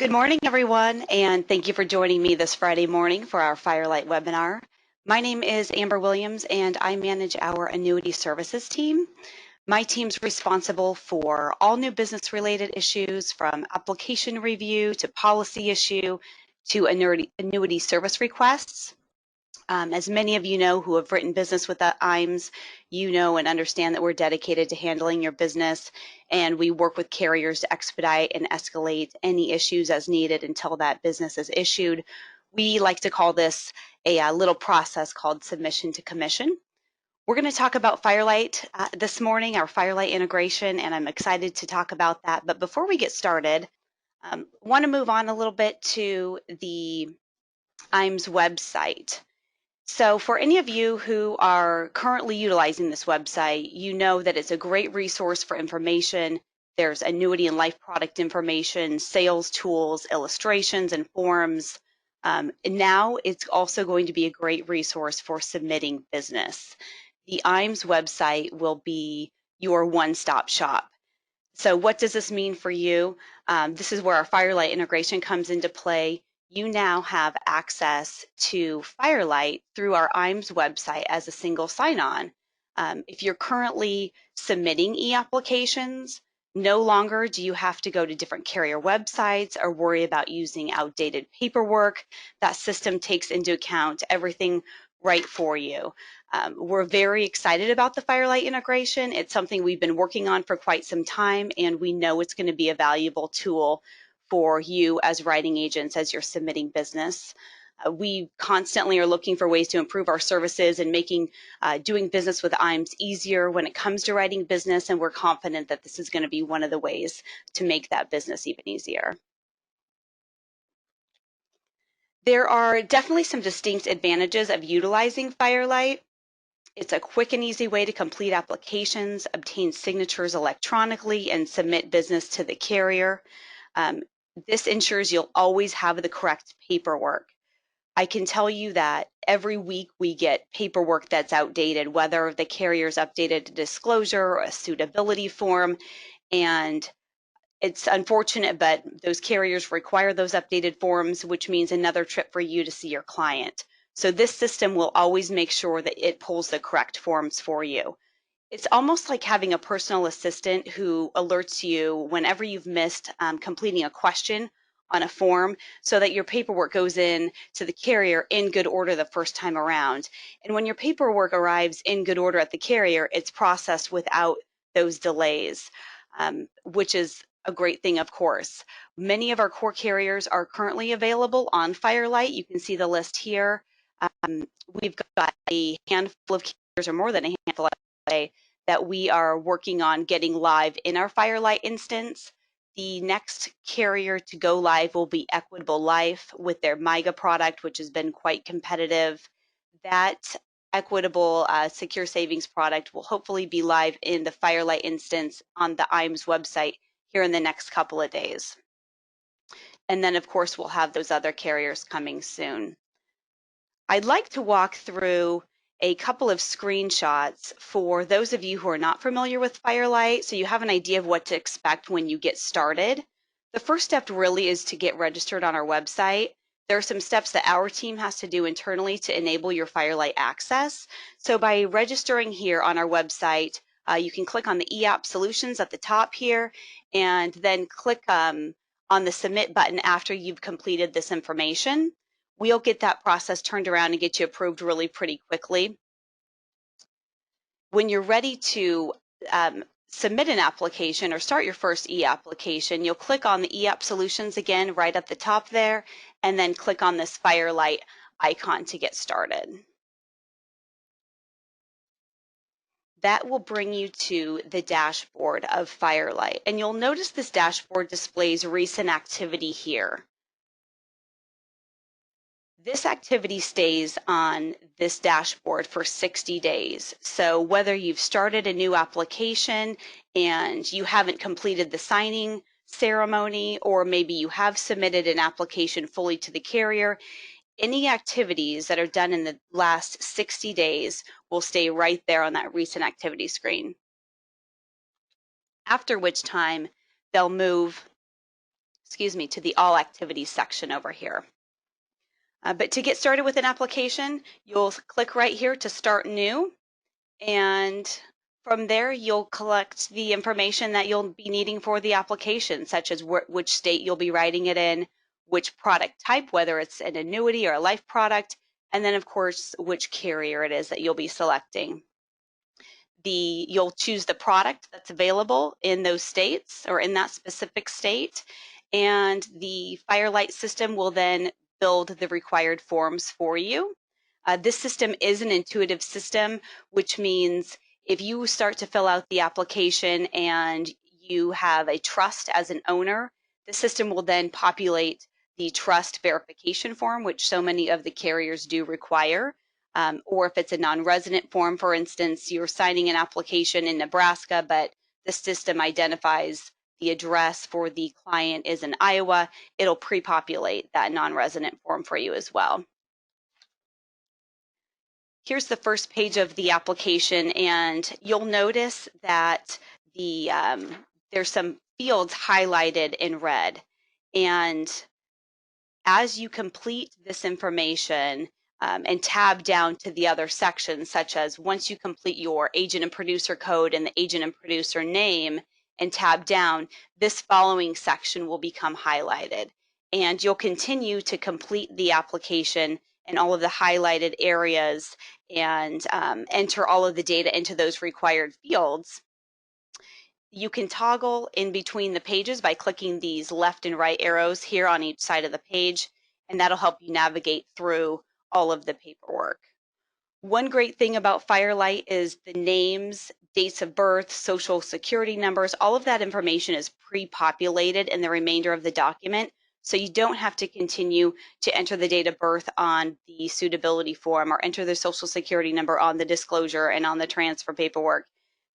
Good morning, everyone, and thank you for joining me this Friday morning for our Firelight webinar. My name is Amber Williams, and I manage our annuity services team. My team's responsible for all new business-related issues, from application review to policy issue to annuity service requests. As many of you know who have written business with IMES, you know and understand that we're dedicated to handling your business, and we work with carriers to expedite and escalate any issues as needed until that business is issued. We like to call this a little process called submission to commission. We're going to talk about Firelight this morning, our Firelight integration, and I'm excited to talk about that. But before we get started, I want to move on a little bit to the IMES website. So for any of you who are currently utilizing this website, you know that it's a great resource for information. There's annuity and life product information, sales tools, illustrations, and forms. Now it's also going to be a great resource for submitting business. The IMES website will be your one-stop shop. So what does this mean for you? This is where our Firelight integration comes into play. You now have access to Firelight through our IMES website as a single sign-on. If you're currently submitting e-applications, no longer do you have to go to different carrier websites or worry about using outdated paperwork. That system takes into account everything right for you. We're very excited about the Firelight integration. It's something we've been working on for quite some time, and we know it's going to be a valuable tool for you as writing agents as you're submitting business. We constantly are looking for ways to improve our services and making doing business with IMES easier when it comes to writing business, and we're confident that this is going to be one of the ways to make that business even easier. There are definitely some distinct advantages of utilizing Firelight. It's a quick and easy way to complete applications, obtain signatures electronically, and submit business to the carrier. This ensures you'll always have the correct paperwork. I can tell you that every week we get paperwork that's outdated, whether the carrier's updated a disclosure or a suitability form, and it's unfortunate, but those carriers require those updated forms, which means another trip for you to see your client. So this system will always make sure that it pulls the correct forms for you. It's almost like having a personal assistant who alerts you whenever you've missed completing a question on a form, so that your paperwork goes in to the carrier in good order the first time around. And when your paperwork arrives in good order at the carrier, it's processed without those delays, which is a great thing, of course. Many of our core carriers are currently available on Firelight. You can see the list here. We've got a handful of carriers, or more than a handful, that we are working on getting live in our Firelight instance. The next carrier to go live will be Equitable Life with their MIGA product, which has been quite competitive. That Equitable Secure Savings product will hopefully be live in the Firelight instance on the IMES website here in the next couple of days. And then, of course, we'll have those other carriers coming soon. I'd like to walk through a couple of screenshots for those of you who are not familiar with Firelight, so you have an idea of what to expect when you get started. The first step really is to get registered on our website. There are some steps that our team has to do internally to enable your Firelight access. So by registering here on our website, you can click on the eApp Solutions at the top here, and then click on the Submit button after you've completed this information. We'll get that process turned around and get you approved really pretty quickly. When you're ready to submit an application or start your first e-application, you'll click on the eApp Solutions again right at the top there, and then click on this Firelight icon to get started. That will bring you to the dashboard of Firelight, and you'll notice this dashboard displays recent activity here. This activity stays on this dashboard for 60 days. So whether you've started a new application and you haven't completed the signing ceremony, or maybe you have submitted an application fully to the carrier, any activities that are done in the last 60 days will stay right there on that recent activity screen. After which time they'll move to the All Activities section over here. But to get started with an application, you'll click right here to Start New, and from there you'll collect the information that you'll be needing for the application, such as which state you'll be writing it in, which product type, whether it's an annuity or a life product, and then of course which carrier it is that you'll be selecting. You'll choose the product that's available in those states or in that specific state, and the Firelight system will then build the required forms for you. This system is an intuitive system, which means if you start to fill out the application and you have a trust as an owner, the system will then populate the trust verification form, which so many of the carriers do require. Or if it's a non-resident form, for instance, you're signing an application in Nebraska, but the system identifies the address for the client is in Iowa, it'll pre-populate that non-resident form for you as well. Here's the first page of the application, and you'll notice that there's some fields highlighted in red. And as you complete this information and tab down to the other sections, such as once you complete your agent and producer code and the agent and producer name and tab down, this following section will become highlighted. And you'll continue to complete the application in all of the highlighted areas and enter all of the data into those required fields. You can toggle in between the pages by clicking these left and right arrows here on each side of the page, and that'll help you navigate through all of the paperwork. One great thing about Firelight is the names, dates of birth, social security numbers, all of that information is pre-populated in the remainder of the document, so you don't have to continue to enter the date of birth on the suitability form or enter the social security number on the disclosure and on the transfer paperwork.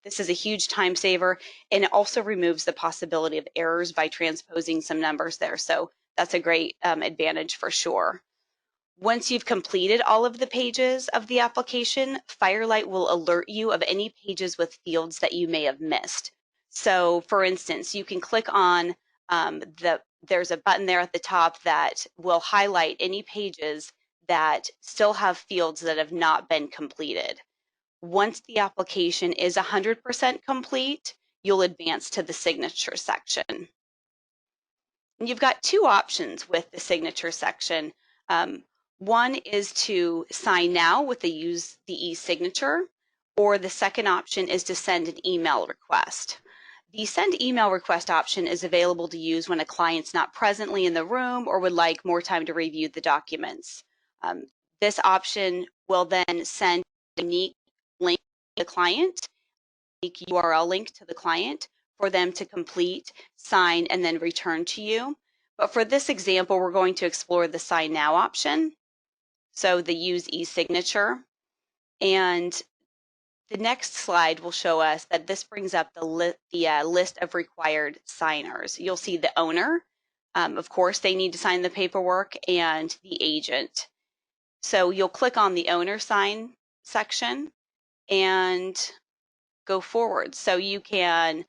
This is a huge time saver, and it also removes the possibility of errors by transposing some numbers there. So that's a great advantage for sure. Once you've completed all of the pages of the application, Firelight will alert you of any pages with fields that you may have missed. So for instance, you can click on there's a button there at the top that will highlight any pages that still have fields that have not been completed. Once the application is 100% complete, you'll advance to the signature section. And you've got two options with the signature section. One is to sign now with use the e-signature, or the second option is to send an email request. The send email request option is available to use when a client's not presently in the room or would like more time to review the documents. This option will then send a unique link to the client, a URL link to the client for them to complete, sign, and then return to you. But for this example, we're going to explore the sign now option. So the use e-signature. And the next slide will show us that this brings up the list of required signers. You'll see the owner. Of course, they need to sign the paperwork, and the agent. So you'll click on the owner sign section and go forward. So you can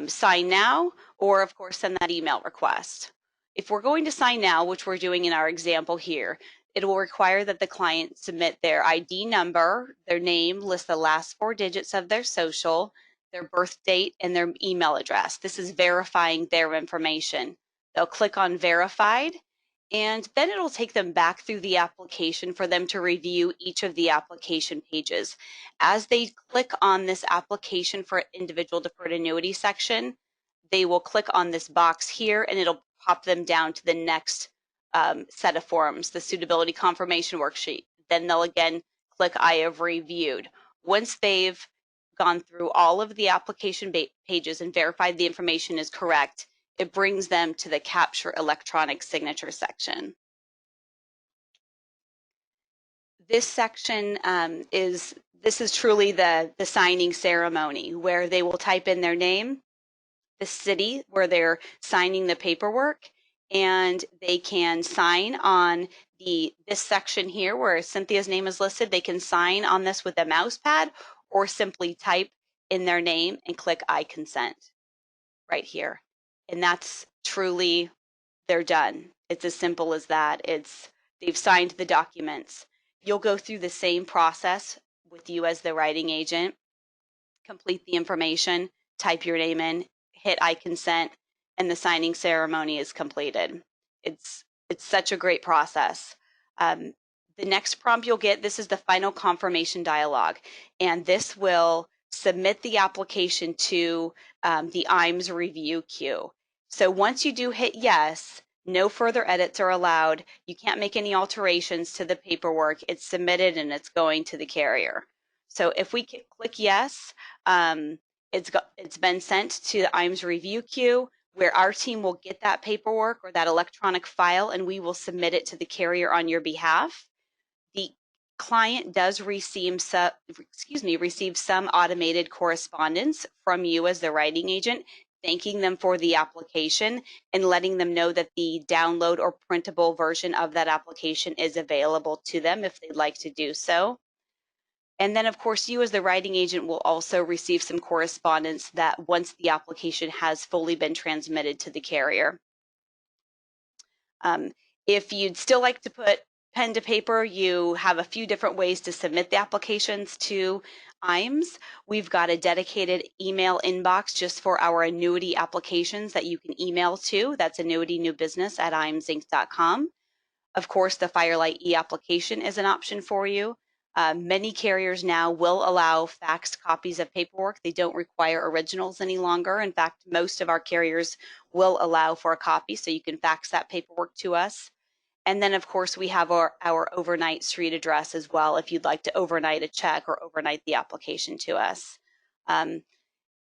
sign now, or of course send that email request. If we're going to sign now, which we're doing in our example here, it will require that the client submit their ID number, their name, list the last 4 digits of their social, their birth date, and their email address. This is verifying their information. They'll click on verified, and then it'll take them back through the application for them to review each of the application pages. As they click on this application for individual deferred annuity section, they will click on this box here and it'll pop them down to the next set of forms, the suitability confirmation worksheet. Then they'll again click I have reviewed. Once they've gone through all of the application pages and verified the information is correct, it brings them to the Capture Electronic Signature section. This section is truly the signing ceremony, where they will type in their name, the city where they're signing the paperwork, and they can sign on this section here where Cynthia's name is listed. They can sign on this with a mouse pad or simply type in their name and click I consent right here. And that's truly they're done. It's as simple as that. They've signed the documents. You'll go through the same process with you as the writing agent, complete the information, type your name in, hit I consent, and the signing ceremony is completed. It's such a great process. Um, the next prompt you'll get, this is the final confirmation dialogue, and this will submit the application to the IMS review queue. So once you do hit yes, no further edits are allowed. You can't make any alterations to the paperwork. It's submitted and it's going to the carrier. So if we click yes, it's been sent to the IMS review queue, where our team will get that paperwork or that electronic file, and we will submit it to the carrier on your behalf. The client does receive some automated correspondence from you as the writing agent, thanking them for the application and letting them know that the download or printable version of that application is available to them if they'd like to do so. And then, of course, you as the writing agent will also receive some correspondence that once the application has fully been transmitted to the carrier. If you'd still like to put pen to paper, you have a few different ways to submit the applications to IMS. We've got a dedicated email inbox just for our annuity applications that you can email to. That's annuitynewbusiness@imsinc.com. Of course, the Firelight e-application is an option for you. Many carriers now will allow faxed copies of paperwork. They don't require originals any longer. In fact, most of our carriers will allow for a copy, so you can fax that paperwork to us. And then, of course, we have our overnight street address as well if you'd like to overnight a check or overnight the application to us.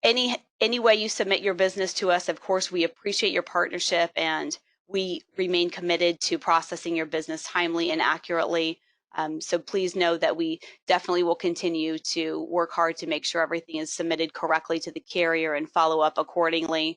Any way you submit your business to us, of course, we appreciate your partnership, and we remain committed to processing your business timely and accurately. So please know that we definitely will continue to work hard to make sure everything is submitted correctly to the carrier and follow up accordingly.